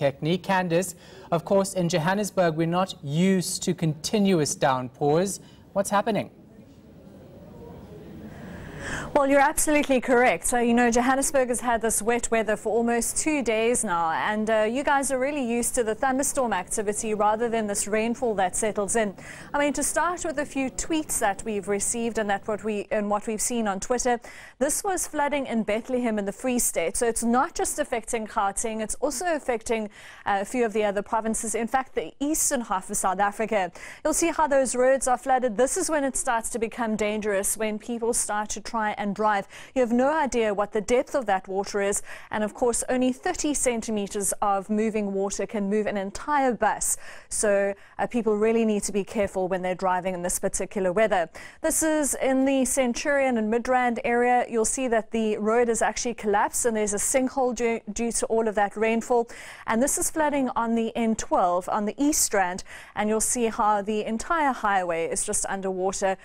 McKechnie. Candice, of course, in Johannesburg, we're not used to continuous downpours. What's happening? Well, you're absolutely correct. So, you know, Johannesburg has had this wet weather for almost 2 days now, and you guys are really used to the thunderstorm activity rather than this rainfall that settles in. I mean, to start with a few tweets that we've received and what we've seen on Twitter, this was flooding in Bethlehem in the Free State. So it's not just affecting Gauteng, it's also affecting a few of the other provinces. In fact, the eastern half of South Africa. You'll see how those roads are flooded. This is when it starts to become dangerous, when people start to try and drive. You have no idea what the depth of that water is, and of course only 30 centimeters of moving water can move an entire bus. So people really need to be careful when they're driving in this particular weather. This is in the Centurion and Midrand area. You'll see that the road has actually collapsed and there's a sinkhole due to all of that rainfall, and this is flooding on the N12 on the East Strand, and you'll see how the entire highway is just underwater.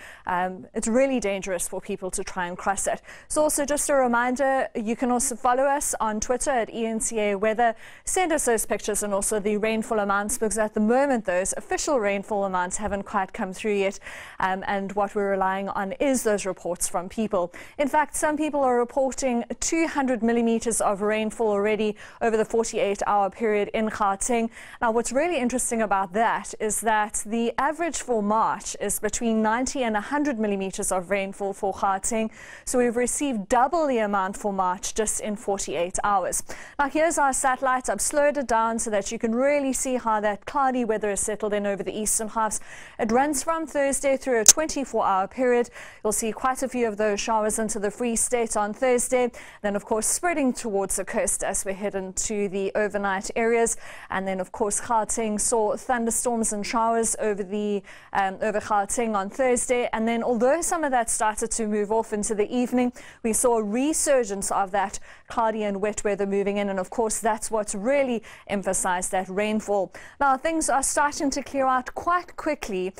It's really dangerous for people to try and cross it. So also just a reminder, you can also follow us on Twitter at ENCA Weather. Send us those pictures and also the rainfall amounts, because at the moment those official rainfall amounts haven't quite come through yet, and what we're relying on is those reports from people. In fact, some people are reporting 200 millimeters of rainfall already over the 48-hour period in Gauteng. Now, what's really interesting about that is that the average for March is between 90 and 100 millimeters of rainfall for Gauteng. So we've received double the amount for March just in 48 hours. Now, here's our satellite. I've slowed it down so that you can really see how that cloudy weather has settled in over the eastern halves. It runs from Thursday through a 24-hour period. You'll see quite a few of those showers into the Free State on Thursday, then of course spreading towards the coast as we head into the overnight areas. And then of course Gauteng saw thunderstorms and showers over Gauteng on Thursday, and then although some of that started to move off into the evening, we saw a resurgence of that cloudy and wet weather moving in, and of course that's what's really emphasized that rainfall. Now, things are starting to clear out quite quickly.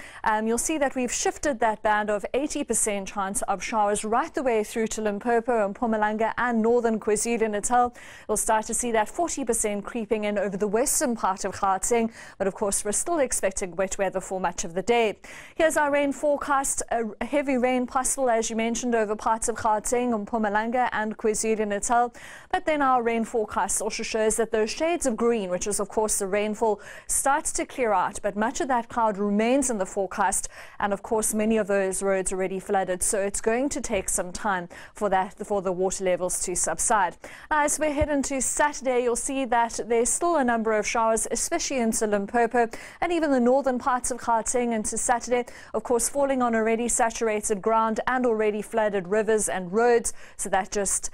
You'll see that we've shifted that band of 80% chance of showers right the way through to Limpopo and Mpumalanga and northern KwaZulu-Natal. You'll start to see that 40% creeping in over the western part of Gauteng, but of course we're still expecting wet weather for much of the day. Here's our rain forecast. A heavy rain possible, as you mentioned, over parts of Gauteng and Mpumalanga and KwaZulu-Natal. But then our rain forecast also shows that those shades of green, which is of course the rainfall, starts to clear out, but much of that cloud remains in the forecast, and of course many of those roads already flooded, so it's going to take some time for the water levels to subside. As we head into Saturday, you'll see that there's still a number of showers, especially into Limpopo and even the northern parts of Gauteng into Saturday, of course falling on already saturated ground and already flooded rivers and roads, so that just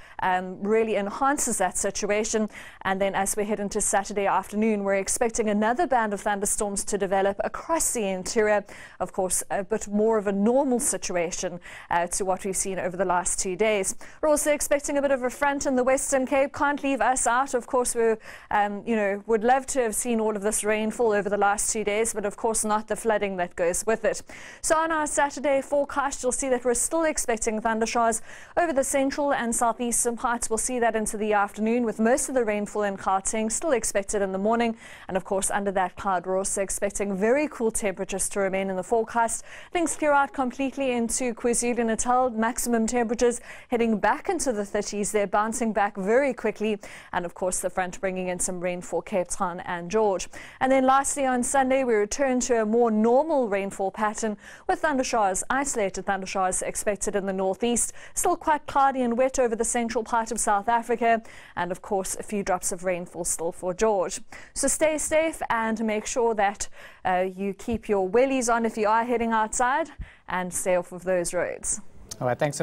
really enhances that situation. And then as we head into Saturday afternoon, we're expecting another band of thunderstorms to develop across the interior. Of course, a bit more of a normal situation to what we've seen over the last 2 days. We're also expecting a bit of a front in the Western Cape. Can't leave us out. Of course, we would love to have seen all of this rainfall over the last 2 days, but of course not the flooding that goes with it. So on our Saturday forecast, you'll see that we're still expecting thundershowers over the central and southeastern parts. We'll see that into the afternoon, with most of the rainfall in Gauteng still expected in the morning. And of course, under that cloud, we're also expecting very cool temperatures to remain in the forecast. Things clear out completely into KwaZulu-Natal. Maximum temperatures heading back into the 30s. They're bouncing back very quickly. And of course, the front bringing in some rain for Cape Town and George. And then lastly, on Sunday, we return to a more normal rainfall pattern with thundershowers, isolated thundershowers expected in the northeast. Still quite cloudy and wet over the central part of South Africa, and of course a few drops of rainfall still for George. So stay safe and make sure that you keep your wellies on if you are heading outside, and stay off of those roads. All right, thanks so much.